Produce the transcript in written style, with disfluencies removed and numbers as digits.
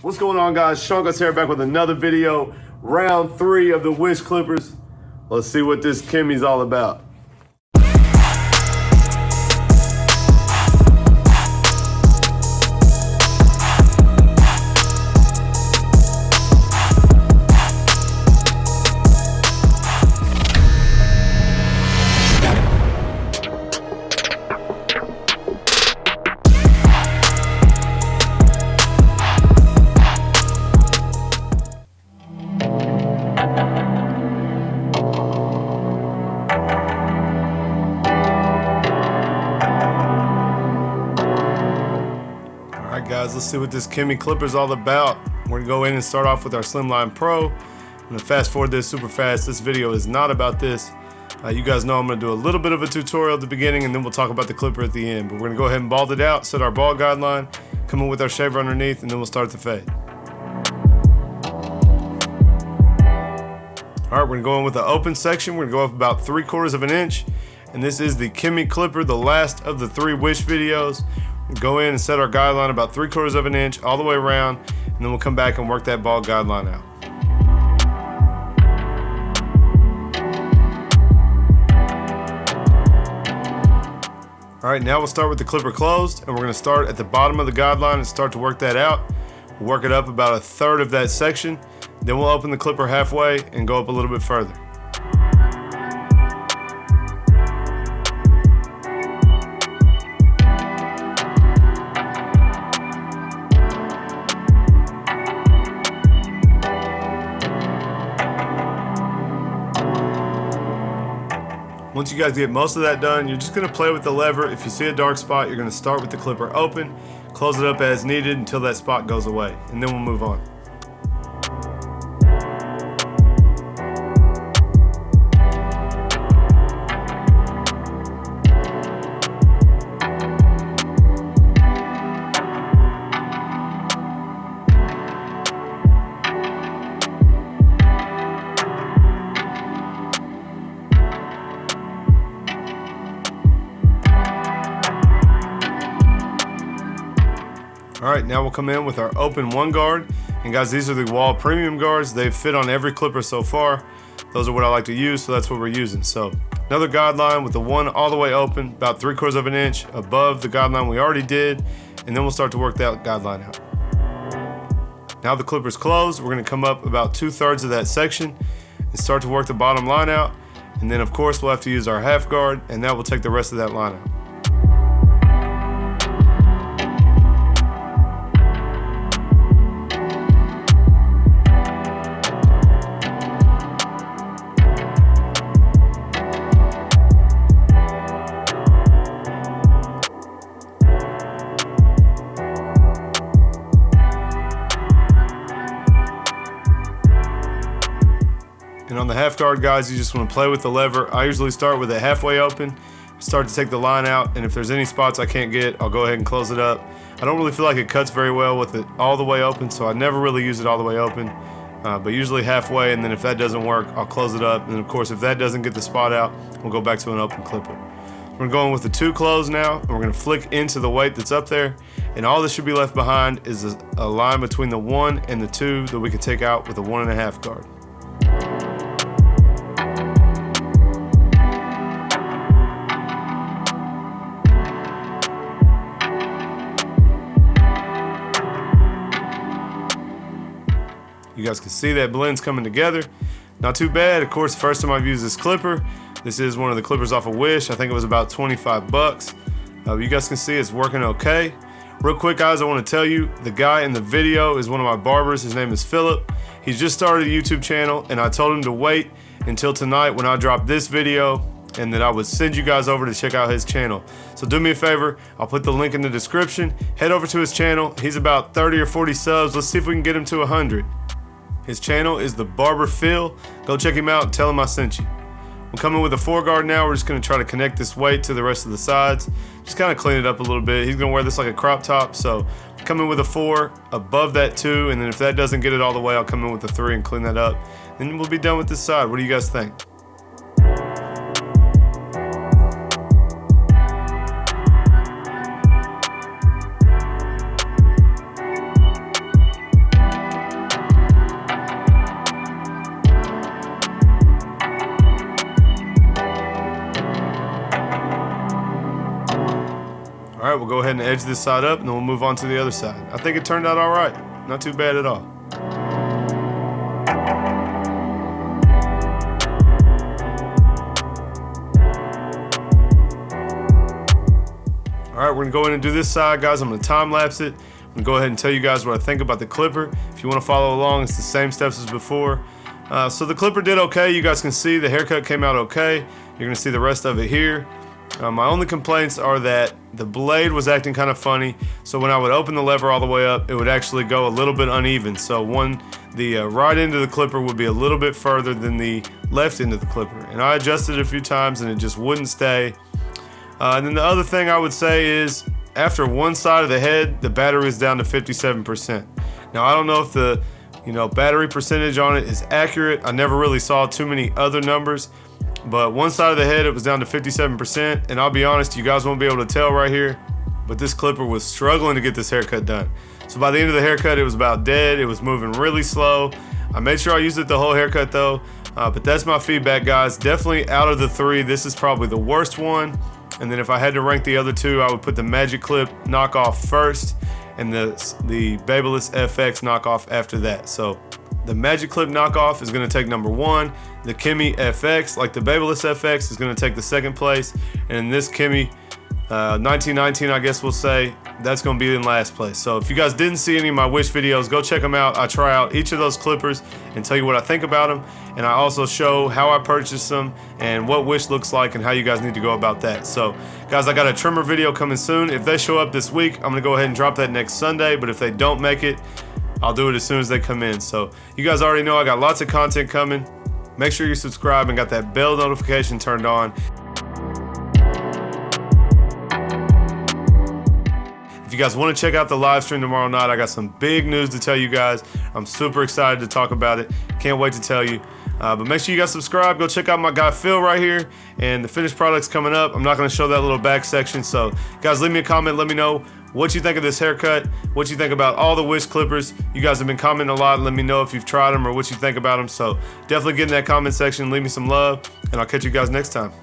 What's going on, guys? Seancutshair back with another video. Round 3 of the Wish Clippers. Let's see what this Kimmy's all about. Guys, let's see what this Kimmy Clipper's all about. We're gonna go in and start off with our Slimline Pro. I'm gonna fast forward this super fast. This video is not about this. You guys know I'm gonna do a little bit of a tutorial at the beginning and then we'll talk about the clipper at the end. But we're gonna go ahead and bald it out, set our ball guideline, come in with our shaver underneath, and then we'll start the fade. All right, we're gonna go in with the open section. We're gonna go up about 3/4 of an inch. And this is the Kimmy Clipper, the last of the 3 Wish videos. Go in and set our guideline about 3/4 of an inch all the way around, and then we'll come back and work that ball guideline out. All right, now we'll start with the clipper closed, and we're gonna start at the bottom of the guideline and start to work that out. We'll work it up about 1/3 of that section, then we'll open the clipper halfway and go up a little bit further. Once you guys get most of that done, you're just gonna play with the lever. If you see a dark spot, you're gonna start with the clipper open, close it up as needed until that spot goes away, and then we'll move on. All right, now we'll come in with our open 1 guard. And guys, these are the Wall Premium guards. They've fit on every clipper so far. Those are what I like to use, so that's what we're using. So another guideline with the 1 all the way open, about 3/4 of an inch above the guideline we already did. And then we'll start to work that guideline out. Now the clipper's closed, we're gonna come up about 2/3 of that section and start to work the bottom line out. And then of course we'll have to use our half guard, and that will take the rest of that line out. And on the half guard, guys, you just want to play with the lever. I usually start with it halfway open, start to take the line out, and if there's any spots I can't get, I'll go ahead and close it up. I don't really feel like it cuts very well with it all the way open, so I never really use it all the way open, but usually halfway, and then if that doesn't work, I'll close it up. And of course, if that doesn't get the spot out, we'll go back to an open clipper. We're going with the 2 closed now, and we're gonna flick into the weight that's up there, and all that should be left behind is a line between the 1 and the 2 that we can take out with a 1.5 guard. You guys can see that blend's coming together. Not too bad. Of course, the first time I've used this clipper. This is one of the clippers off of Wish. I think it was about 25 bucks. You guys can see it's working okay. Real quick, guys, I want to tell you, the guy in the video is one of my barbers. His name is Philip. He's just started a YouTube channel, and I told him to wait until tonight when I drop this video, and that I would send you guys over to check out his channel. So do me a favor, I'll put the link in the description. Head over to his channel. He's about 30 or 40 subs. Let's see if we can get him to 100. His channel is the Barber Phil. Go check him out and tell him I sent you. We're coming with a 4 guard now. We're just gonna try to connect this weight to the rest of the sides. Just kind of clean it up a little bit. He's gonna wear this like a crop top, so come in with a 4 above that 2, and then if that doesn't get it all the way, I'll come in with a 3 and clean that up. Then we'll be done with this side. What do you guys think? right, we'll go ahead and edge this side up and then we'll move on to the other side. I think it turned out all right. Not too bad at all. All right, we're gonna go in and do this side, guys. I'm gonna time lapse it. I'm gonna go ahead and tell you guys what I think about the clipper. If you wanna follow along, it's the same steps as before. So the clipper did okay. You guys can see the haircut came out okay. You're gonna see the rest of it here. My only complaints are that the blade was acting kind of funny. So when I would open the lever all the way up, it would actually go a little bit uneven. So the right end of the clipper would be a little bit further than the left end of the clipper. And I adjusted it a few times and it just wouldn't stay. And then the other thing I would say is after one side of the head, the battery is down to 57%. Now I don't know if the battery percentage on it is accurate. I never really saw too many other numbers, but one side of the head it was down to 57%. And I'll be honest, you guys won't be able to tell right here, but this clipper was struggling to get this haircut done. So by the end of the haircut, it was about dead. It was moving really slow. I made sure I used it the whole haircut though, but that's my feedback, guys. Definitely out of the three, this is probably the worst one. And then if I had to rank the other two, I would put the Magic Clip Knockoff first and the Babyliss FX Knockoff after that. So the Magic Clip Knockoff is gonna take number one. The Kimmy FX, like the Babyliss FX, is gonna take the second place. And this Kimmy 1919, I guess we'll say, that's gonna be in last place. So if you guys didn't see any of my wish videos, go check them out. I try out each of those clippers and tell you what I think about them. And I also show how I purchased them and what wish looks like and how you guys need to go about that. So guys, I got a trimmer video coming soon. If they show up this week, I'm gonna go ahead and drop that next Sunday. But if they don't make it, I'll do it as soon as they come in. So you guys already know I got lots of content coming. Make sure you subscribe and got that bell notification turned on. If you guys want to check out the live stream tomorrow night, I got some big news to tell you guys. I'm super excited to talk about it. Can't wait to tell you. But make sure you guys subscribe. Go check out my guy Phil right here. And the finished product's coming up. I'm not going to show that little back section. So guys, leave me a comment. Let me know what you think of this haircut. What you think about all the Wish clippers. You guys have been commenting a lot. Let me know if you've tried them or what you think about them. So definitely get in that comment section. Leave me some love. And I'll catch you guys next time.